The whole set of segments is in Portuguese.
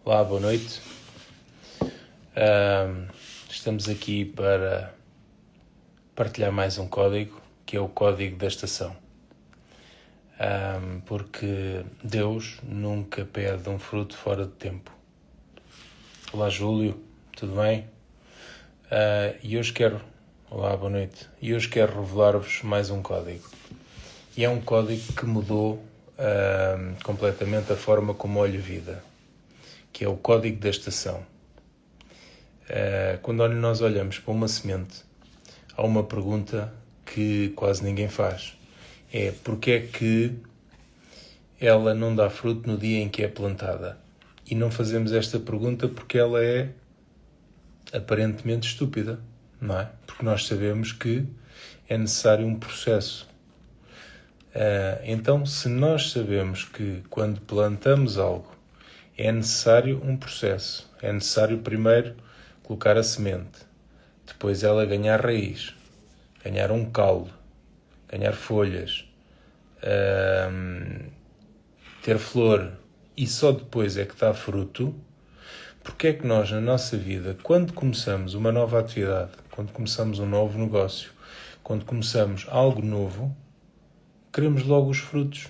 Olá, boa noite. Estamos aqui para partilhar mais um código, que é o código da estação. Porque Deus nunca pede um fruto fora de tempo. Olá, Júlio, tudo bem? Olá, boa noite. E hoje quero revelar-vos mais um código. E é um código que mudou completamente a forma como olho a vida, que é o código da estação. Quando nós olhamos para uma semente, há uma pergunta que quase ninguém faz. É: porque é que ela não dá fruto no dia em que é plantada? E não fazemos esta pergunta porque ela é aparentemente estúpida, não é? Porque nós sabemos que é necessário um processo. Então, se nós sabemos que quando plantamos algo é necessário um processo, é necessário primeiro colocar a semente, depois ela ganhar raiz, ganhar um caule, ganhar folhas, ter flor e só depois é que dá fruto. Porque é que nós, na nossa vida, quando começamos uma nova atividade, quando começamos um novo negócio, quando começamos algo novo, queremos logo os frutos?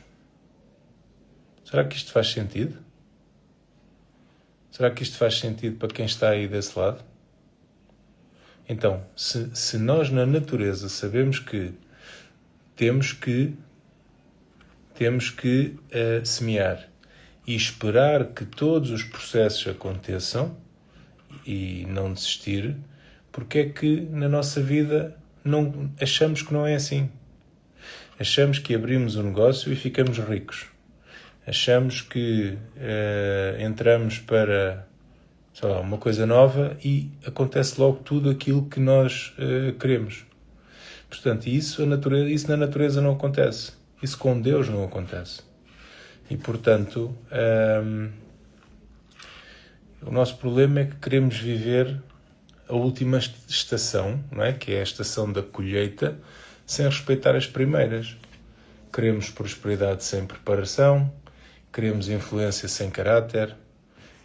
Será que isto faz sentido? Será que isto faz sentido para quem está aí desse lado? Então, se nós na natureza sabemos que temos que semear e esperar que todos os processos aconteçam e não desistir, porque é que na nossa vida não achamos que não é assim? Achamos que abrimos um negócio e ficamos ricos. Achamos que entramos para, sei lá, uma coisa nova e acontece logo tudo aquilo que nós queremos. Portanto, isso na natureza não acontece. Isso com Deus não acontece. E, portanto, o nosso problema é que queremos viver a última estação, não é? Que é a estação da colheita, sem respeitar as primeiras. Queremos prosperidade sem preparação, queremos influência sem caráter,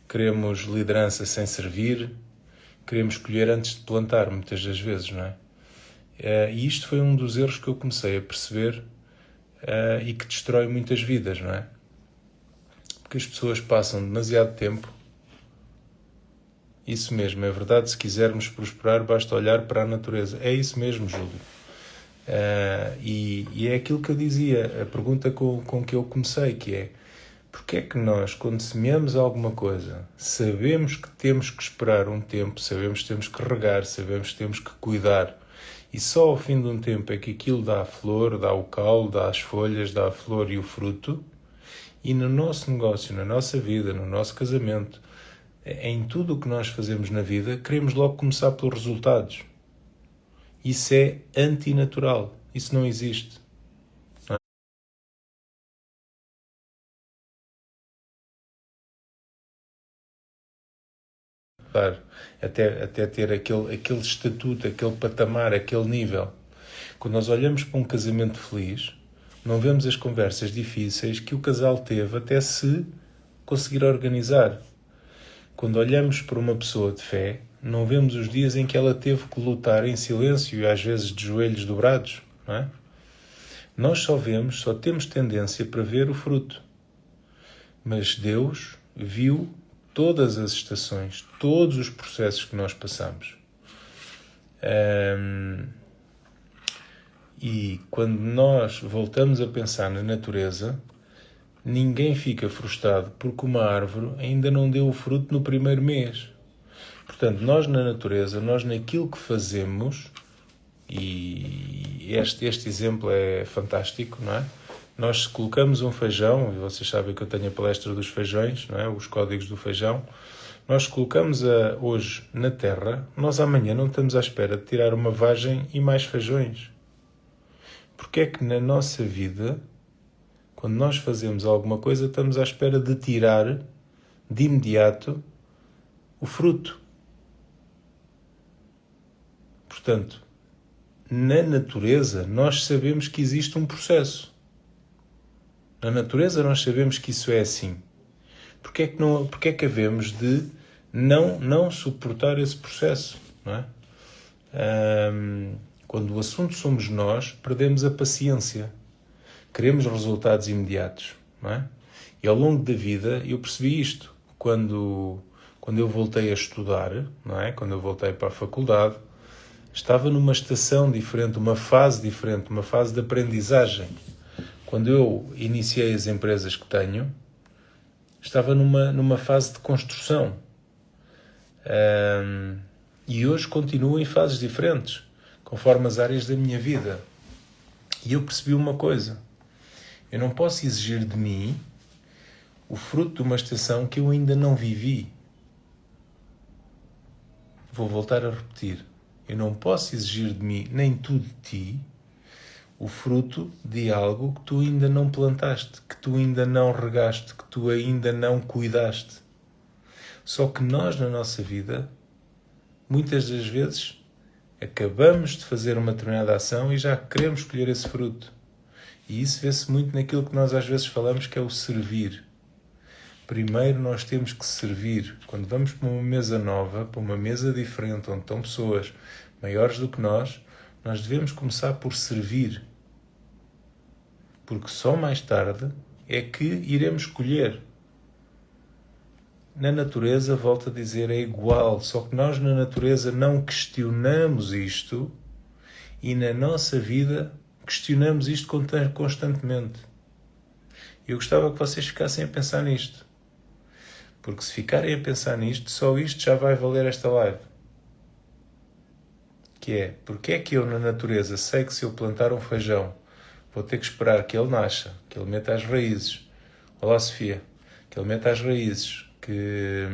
queremos liderança sem servir, queremos colher antes de plantar, muitas das vezes, não é? E isto foi um dos erros que eu comecei a perceber e que destrói muitas vidas, não é? Porque as pessoas passam demasiado tempo. Isso mesmo, é verdade. Se quisermos prosperar, basta olhar para a natureza. É isso mesmo, Júlio. E é aquilo que eu dizia, a pergunta com que eu comecei, que é: porque é que nós, quando semeamos alguma coisa, sabemos que temos que esperar um tempo, sabemos que temos que regar, sabemos que temos que cuidar, e só ao fim de um tempo é que aquilo dá a flor, dá o caule, dá as folhas, dá a flor e o fruto, e no nosso negócio, na nossa vida, no nosso casamento, em tudo o que nós fazemos na vida, queremos logo começar pelos resultados. Isso é antinatural. Isso não existe. Não é? Claro, até ter aquele estatuto, aquele patamar, aquele nível. Quando nós olhamos para um casamento feliz, não vemos as conversas difíceis que o casal teve até se conseguir organizar. Quando olhamos para uma pessoa de fé, não vemos os dias em que ela teve que lutar em silêncio e às vezes de joelhos dobrados, não é? Nós só temos tendência para ver o fruto. Mas Deus viu todas as estações, todos os processos que nós passamos. E quando nós voltamos a pensar na natureza, ninguém fica frustrado porque uma árvore ainda não deu o fruto no primeiro mês. Portanto, nós na natureza, nós naquilo que fazemos, e este exemplo é fantástico, não é? Nós colocamos um feijão, e vocês sabem que eu tenho a palestra dos feijões, não é? Os códigos do feijão. Nós colocamos hoje na terra, nós amanhã não estamos à espera de tirar uma vagem e mais feijões. Porque é que na nossa vida, quando nós fazemos alguma coisa, estamos à espera de tirar de imediato o fruto? Portanto, na natureza, nós sabemos que existe um processo. Na natureza, nós sabemos que isso é assim. Porque é que havemos de não suportar esse processo, não é? Quando o assunto somos nós, perdemos a paciência. Queremos resultados imediatos, não é? E ao longo da vida eu percebi isto. Quando eu voltei a estudar, não é? Quando eu voltei para a faculdade, estava numa estação diferente, uma fase diferente, uma fase de aprendizagem. Quando eu iniciei as empresas que tenho, estava numa fase de construção. E hoje continuo em fases diferentes, conforme as áreas da minha vida. E eu percebi uma coisa. Eu não posso exigir de mim o fruto de uma estação que eu ainda não vivi. Vou voltar a repetir. Eu não posso exigir de mim, nem tu de ti, o fruto de algo que tu ainda não plantaste, que tu ainda não regaste, que tu ainda não cuidaste. Só que nós, na nossa vida, muitas das vezes, acabamos de fazer uma determinada ação e já queremos colher esse fruto. E isso vê-se muito naquilo que nós às vezes falamos, que é o servir. Primeiro nós temos que servir. Quando vamos para uma mesa nova, para uma mesa diferente, onde estão pessoas maiores do que nós devemos começar por servir. Porque só mais tarde é que iremos colher. Na natureza, volto a dizer, é igual. Só que nós na natureza não questionamos isto e na nossa vida questionamos isto constantemente. Eu gostava que vocês ficassem a pensar nisto. Porque se ficarem a pensar nisto, só isto já vai valer esta live. Que é, porque é que eu na natureza sei que se eu plantar um feijão, vou ter que esperar que ele nasça, que ele meta as raízes. Olá, Sofia. Que ele meta as raízes, que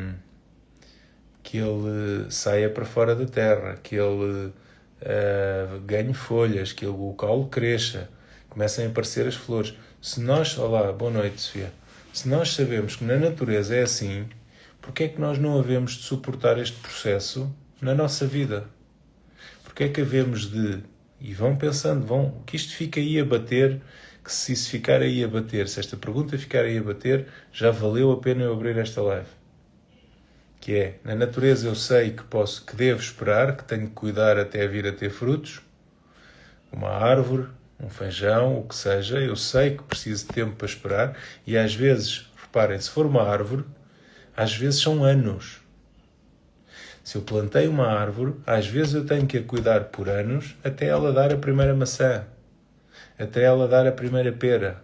ele saia para fora da terra, que ele ganhe folhas, que o caule cresça, comecem a aparecer as flores. Se nós, olá, boa noite, Sofia. Se nós sabemos que na natureza é assim, porque é que nós não havemos de suportar este processo na nossa vida? Porque é que havemos de... E vão pensando, que isto fica aí a bater, que se isso ficar aí a bater, se esta pergunta ficar aí a bater, já valeu a pena eu abrir esta live. Que é, na natureza eu sei que devo esperar, que tenho que cuidar até vir a ter frutos, uma árvore, um feijão, o que seja, eu sei que preciso de tempo para esperar, e às vezes, reparem, se for uma árvore, às vezes são anos. Se eu plantei uma árvore, às vezes eu tenho que a cuidar por anos até ela dar a primeira maçã, até ela dar a primeira pera.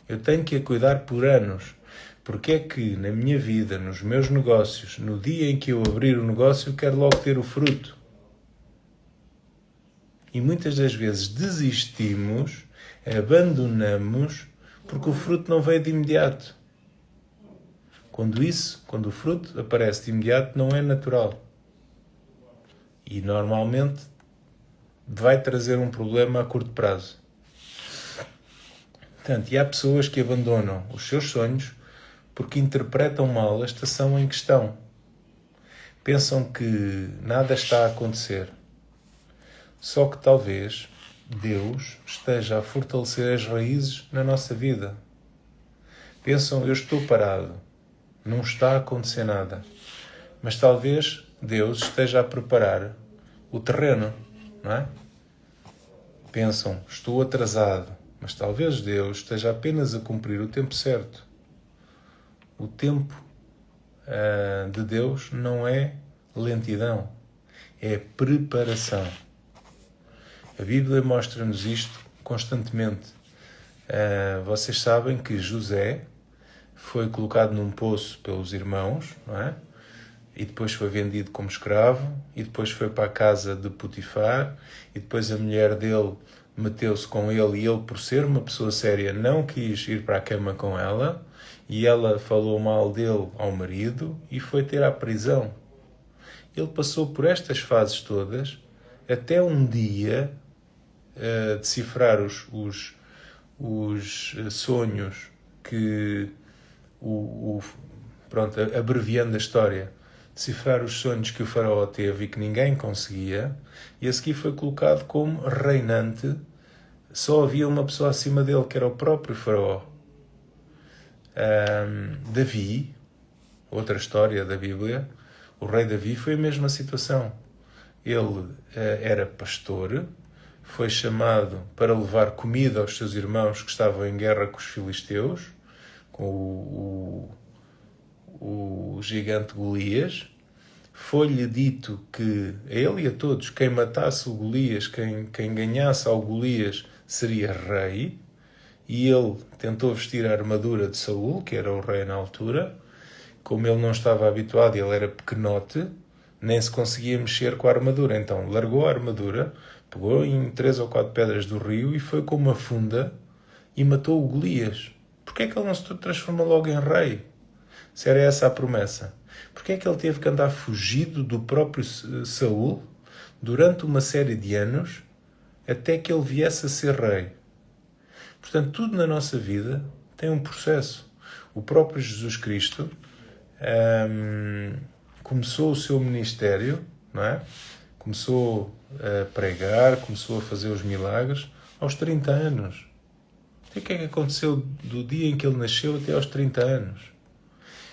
Eu tenho que a cuidar por anos. Porque é que na minha vida, nos meus negócios, no dia em que eu abrir o negócio, eu quero logo ter o fruto? E muitas das vezes desistimos, abandonamos, porque o fruto não veio de imediato. Quando o fruto aparece de imediato, não é natural. E normalmente vai trazer um problema a curto prazo. Portanto, e há pessoas que abandonam os seus sonhos porque interpretam mal a estação em questão. Pensam que nada está a acontecer. Só que talvez Deus esteja a fortalecer as raízes na nossa vida. Pensam, eu estou parado, não está a acontecer nada. Mas talvez Deus esteja a preparar o terreno, não é? Pensam, estou atrasado, mas talvez Deus esteja apenas a cumprir o tempo certo. O tempo de Deus não é lentidão, é preparação. A Bíblia mostra-nos isto constantemente. Vocês sabem que José foi colocado num poço pelos irmãos, não é? E depois foi vendido como escravo, e depois foi para a casa de Potifar, e depois a mulher dele meteu-se com ele, e ele, por ser uma pessoa séria, não quis ir para a cama com ela, e ela falou mal dele ao marido, e foi ter à prisão. Ele passou por estas fases todas, até um dia decifrar os sonhos que, pronto, abreviando a história, decifrar os sonhos que o faraó teve e que ninguém conseguia, e a seguir foi colocado como reinante. Só havia uma pessoa acima dele, que era o próprio faraó. Davi, outra história da Bíblia, o rei Davi foi a mesma situação. Ele era pastor, foi chamado para levar comida aos seus irmãos que estavam em guerra com os filisteus, com o gigante Golias. Foi-lhe dito que a ele e a todos, quem matasse o Golias, quem ganhasse ao Golias, seria rei. E ele tentou vestir a armadura de Saul, que era o rei na altura. Como ele não estava habituado, ele era pequenote, nem se conseguia mexer com a armadura. Então largou a armadura, pegou em 3 ou 4 pedras do rio e foi com uma funda e matou o Golias. Porquê é que ele não se transformou logo em rei? Se era essa a promessa. Porquê é que ele teve que andar fugido do próprio Saul durante uma série de anos até que ele viesse a ser rei? Portanto, tudo na nossa vida tem um processo. O próprio Jesus Cristo começou o seu ministério, não é? Começou a pregar, começou a fazer os milagres aos 30 anos. O que é que aconteceu do dia em que ele nasceu até aos 30 anos?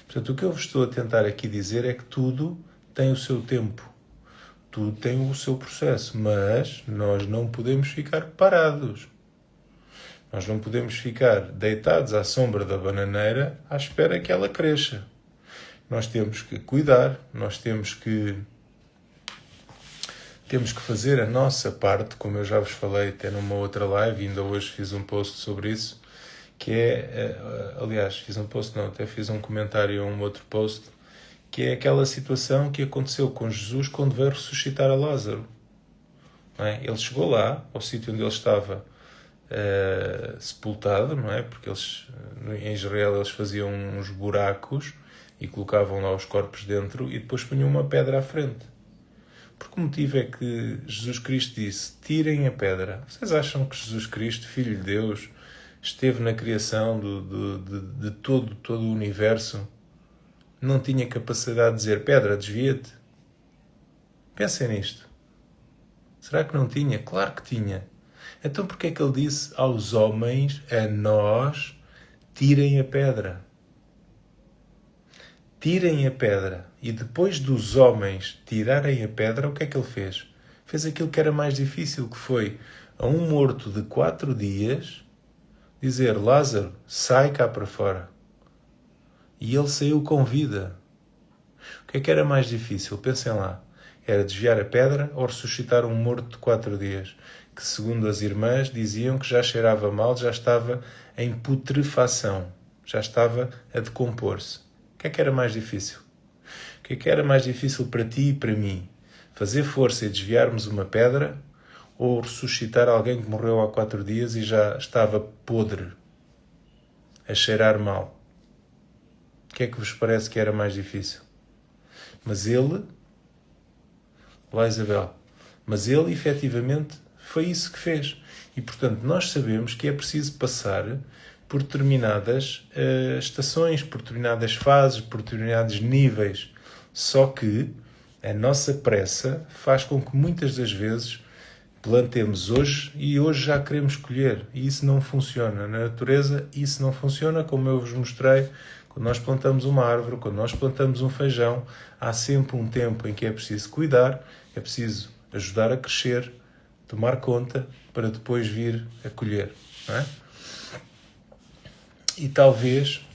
Portanto, o que eu vos estou a tentar aqui dizer é que tudo tem o seu tempo, tudo tem o seu processo, mas nós não podemos ficar parados. Nós não podemos ficar deitados à sombra da bananeira à espera que ela cresça. Nós temos que cuidar, nós temos que fazer a nossa parte, como eu já vos falei até numa outra live, ainda hoje fiz um post sobre isso, que é, aliás, até fiz um comentário a um outro post, que é aquela situação que aconteceu com Jesus quando veio ressuscitar a Lázaro. Não é? Ele chegou lá, ao sítio onde ele estava sepultado, não é? Porque eles, em Israel, eles faziam uns buracos e colocavam lá os corpos dentro e depois punham uma pedra à frente. Por que motivo é que Jesus Cristo disse, tirem a pedra? Vocês acham que Jesus Cristo, Filho de Deus, esteve na criação de todo o universo, não tinha capacidade de dizer, pedra, desvia-te? Pensem nisto. Será que não tinha? Claro que tinha. Então porquê é que ele disse aos homens, a nós, tirem a pedra? Tirem a pedra. E depois dos homens tirarem a pedra, o que é que ele fez? Fez aquilo que era mais difícil, que foi a um morto de 4 dias dizer, Lázaro, sai cá para fora. E ele saiu com vida. O que era mais difícil? Pensem lá. Era desviar a pedra ou ressuscitar um morto de 4 dias, que segundo as irmãs diziam que já cheirava mal, já estava em putrefação, já estava a decompor-se. O que era mais difícil? O que era mais difícil para ti e para mim? Fazer força e desviarmos uma pedra ou ressuscitar alguém que morreu há 4 dias e já estava podre, a cheirar mal? O que é que vos parece que era mais difícil? Mas ele, lá Isabel, mas ele efetivamente foi isso que fez. E portanto nós sabemos que é preciso passar por determinadas estações, por determinadas fases, por determinados níveis. Só que a nossa pressa faz com que muitas das vezes plantemos hoje e hoje já queremos colher. E isso não funciona. Na natureza isso não funciona, como eu vos mostrei. Quando nós plantamos uma árvore, quando nós plantamos um feijão, há sempre um tempo em que é preciso cuidar, é preciso ajudar a crescer, tomar conta, para depois vir a colher. Não é? E talvez,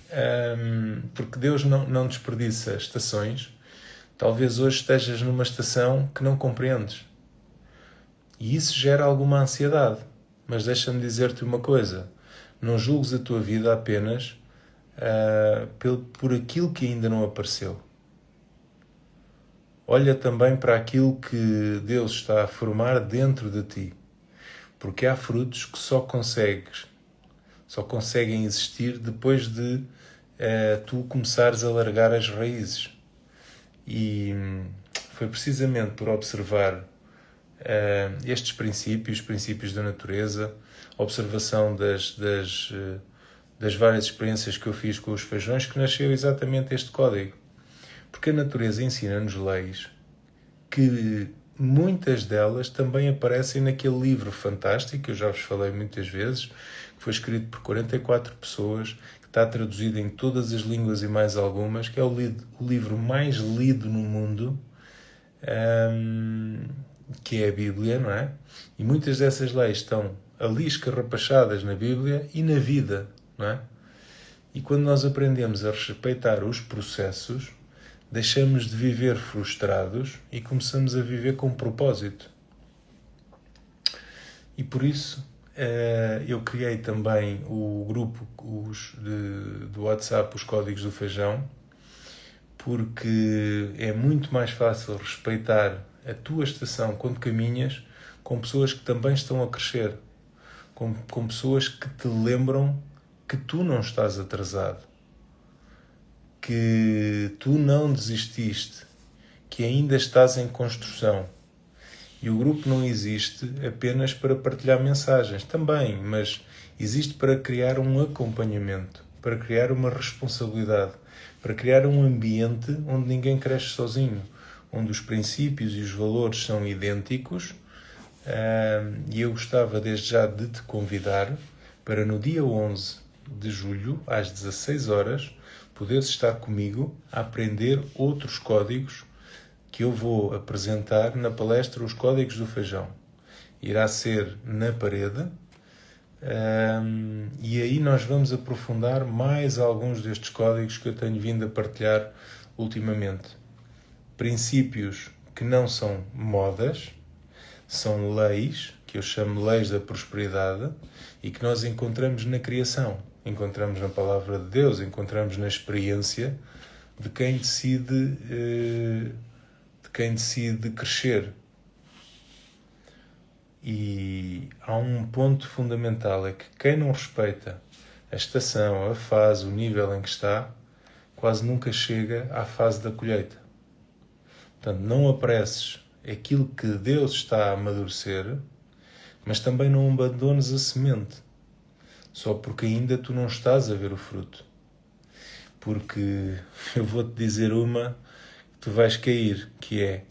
porque Deus não desperdiça estações, talvez hoje estejas numa estação que não compreendes. E isso gera alguma ansiedade. Mas deixa-me dizer-te uma coisa. Não julgues a tua vida apenas por aquilo que ainda não apareceu. Olha também para aquilo que Deus está a formar dentro de ti. Porque há frutos que só conseguem existir depois de tu começares a largar as raízes. E foi precisamente por observar estes princípios, os princípios da natureza, a observação das várias experiências que eu fiz com os feijões, que nasceu exatamente este código. Porque a natureza ensina-nos leis que muitas delas também aparecem naquele livro fantástico, que eu já vos falei muitas vezes, que foi escrito por 44 pessoas, que está traduzido em todas as línguas e mais algumas, que é o livro mais lido no mundo, que é a Bíblia, não é? E muitas dessas leis estão ali escarrapachadas na Bíblia e na vida, não é? E quando nós aprendemos a respeitar os processos, deixamos de viver frustrados e começamos a viver com propósito. E por isso eu criei também o grupo do WhatsApp, os Códigos do Feijão, porque é muito mais fácil respeitar a tua estação quando caminhas com pessoas que também estão a crescer, com pessoas que te lembram que tu não estás atrasado, que tu não desististe, que ainda estás em construção. E o grupo não existe apenas para partilhar mensagens, também, mas existe para criar um acompanhamento, para criar uma responsabilidade, para criar um ambiente onde ninguém cresce sozinho, onde os princípios e os valores são idênticos. E eu gostava desde já de te convidar para no dia 11 de julho, às 16 horas, poderes estar comigo a aprender outros códigos que eu vou apresentar na palestra Os Códigos do Feijão. Irá ser na parede, e aí nós vamos aprofundar mais alguns destes códigos que eu tenho vindo a partilhar ultimamente. Princípios que não são modas, são leis, que eu chamo leis da prosperidade, e que nós encontramos na criação, encontramos na Palavra de Deus, encontramos na experiência de quem decide crescer. E há um ponto fundamental, é que quem não respeita a estação, a fase, o nível em que está, quase nunca chega à fase da colheita. Portanto, não apresses aquilo que Deus está a amadurecer, mas também não abandones a semente, só porque ainda tu não estás a ver o fruto. Porque eu vou-te dizer uma que tu vais cair, que é: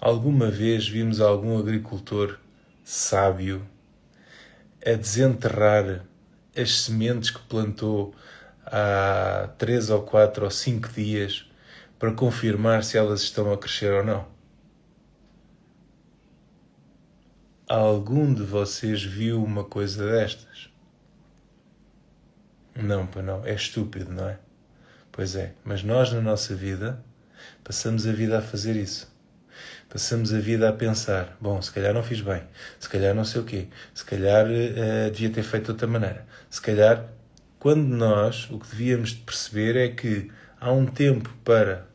alguma vez vimos algum agricultor sábio a desenterrar as sementes que plantou há 3 ou 4 ou 5 dias para confirmar se elas estão a crescer ou não? Algum de vocês viu uma coisa destas? Não, pois não. É estúpido, não é? Pois é. Mas nós, na nossa vida, passamos a vida a fazer isso. Passamos a vida a pensar: bom, se calhar não fiz bem, se calhar não sei o quê, se calhar devia ter feito de outra maneira. Se calhar, quando nós, o que devíamos de perceber é que há um tempo para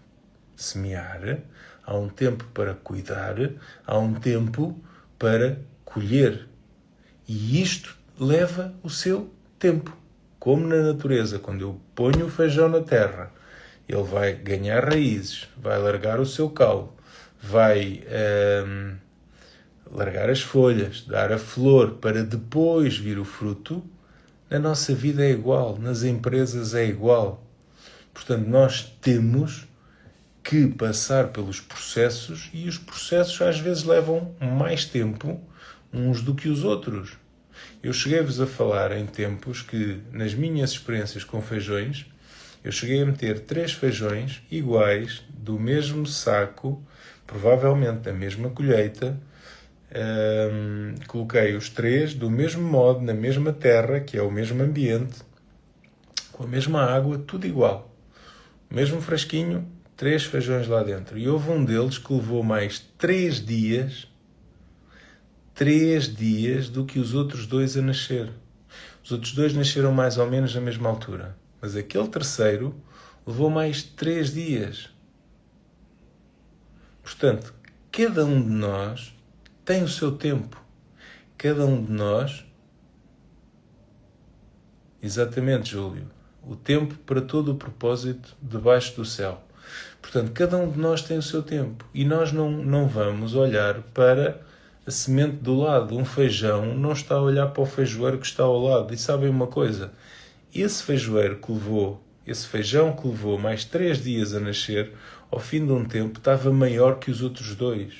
semear, há um tempo para cuidar, há um tempo para colher. E isto leva o seu tempo. Como na natureza, quando eu ponho o feijão na terra, ele vai ganhar raízes, vai largar o seu caule, vai largar as folhas, dar a flor para depois vir o fruto. Na nossa vida é igual, nas empresas é igual. Portanto, nós temos que passar pelos processos, e os processos às vezes levam mais tempo uns do que os outros. Eu cheguei-vos a falar em tempos que, nas minhas experiências com feijões, eu cheguei a meter 3 feijões iguais, do mesmo saco, provavelmente da mesma colheita. Coloquei os 3 do mesmo modo, na mesma terra, que é o mesmo ambiente, com a mesma água, tudo igual. O mesmo frasquinho, 3 feijões lá dentro. E houve um deles que levou mais 3 dias do que os outros 2 a nascer. Os outros 2 nasceram mais ou menos na mesma altura. Mas aquele terceiro levou mais 3 dias. Portanto, cada um de nós tem o seu tempo. Cada um de nós... Exatamente, Júlio. O tempo para todo o propósito debaixo do céu. Portanto, cada um de nós tem o seu tempo. E nós não vamos olhar para a semente do lado. Um feijão não está a olhar para o feijoeiro que está ao lado. E sabem uma coisa? Esse feijão que levou mais 3 dias a nascer, ao fim de um tempo, estava maior que os outros 2.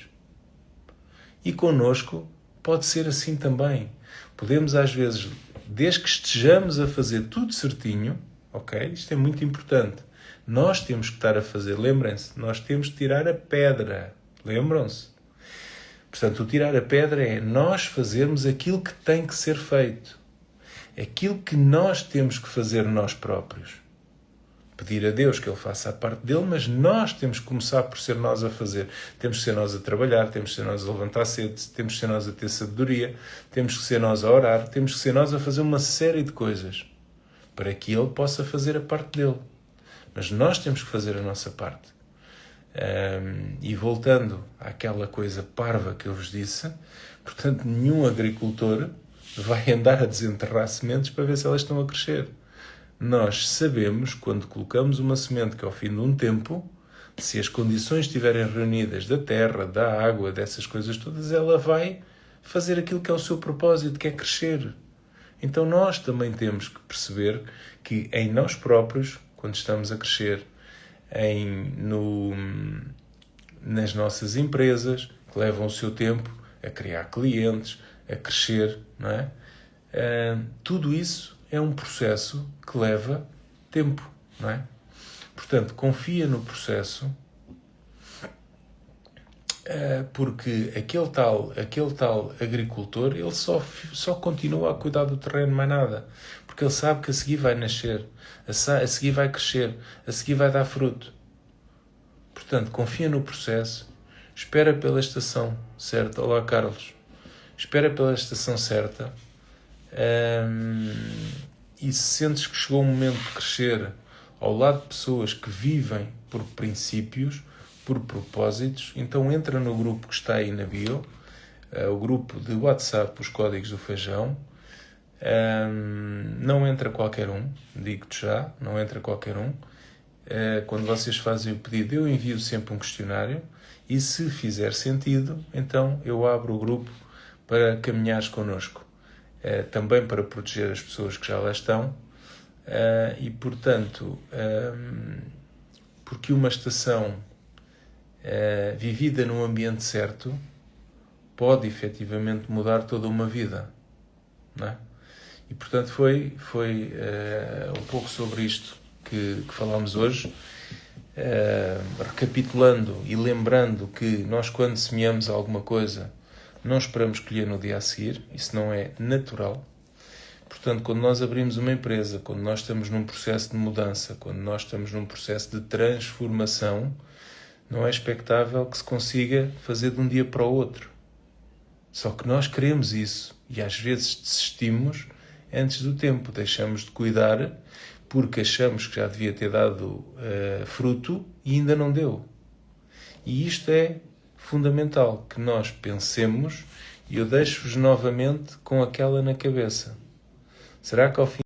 E connosco pode ser assim também. Podemos às vezes, desde que estejamos a fazer tudo certinho, ok? Isto é muito importante. Nós temos que estar a fazer, lembrem-se, nós temos que tirar a pedra. Lembram-se? Portanto, o tirar a pedra é nós fazermos aquilo que tem que ser feito. Aquilo que nós temos que fazer nós próprios. Pedir a Deus que Ele faça a parte dele, mas nós temos que começar por ser nós a fazer. Temos que ser nós a trabalhar, temos que ser nós a levantar cedo, temos que ser nós a ter sabedoria, temos que ser nós a orar, temos que ser nós a fazer uma série de coisas para que Ele possa fazer a parte dele. Mas nós temos que fazer a nossa parte. E voltando àquela coisa parva que eu vos disse, portanto, nenhum agricultor vai andar a desenterrar sementes para ver se elas estão a crescer. Nós sabemos, quando colocamos uma semente que ao fim de um tempo, se as condições estiverem reunidas da terra, da água, dessas coisas todas, ela vai fazer aquilo que é o seu propósito, que é crescer. Então nós também temos que perceber que em nós próprios, quando estamos a crescer, nas nossas empresas, que levam o seu tempo a criar clientes, a crescer, não é? Tudo isso é um processo que leva tempo, não é? Portanto, confia no processo, porque aquele tal agricultor, ele só continua a cuidar do terreno, mais nada. Porque ele sabe que a seguir vai nascer, a seguir vai crescer, a seguir vai dar fruto. Portanto, confia no processo, espera pela estação certa. Olá, Carlos. Espera pela estação certa. E se sentes que chegou o momento de crescer ao lado de pessoas que vivem por princípios, por propósitos, então entra no grupo que está aí na bio, o grupo de WhatsApp, os Códigos do Feijão. Não entra qualquer um, digo-te já, não entra qualquer um. Quando vocês fazem o pedido, eu envio sempre um questionário e se fizer sentido, então eu abro o grupo para caminhares connosco. Também para proteger as pessoas que já lá estão e, portanto, porque uma estação vivida num ambiente certo pode efetivamente mudar toda uma vida, não é? E, portanto, foi um pouco sobre isto que falámos hoje, recapitulando e lembrando que nós, quando semeamos alguma coisa, não esperamos colher no dia a seguir, isso não é natural. Portanto, quando nós abrimos uma empresa, quando nós estamos num processo de mudança, quando nós estamos num processo de transformação, não é expectável que se consiga fazer de um dia para o outro. Só que nós queremos isso e às vezes desistimos antes do tempo, deixamos de cuidar porque achamos que já devia ter dado fruto e ainda não deu. E isto é fundamental, que nós pensemos, e eu deixo-vos novamente com aquela na cabeça. Será que ao fim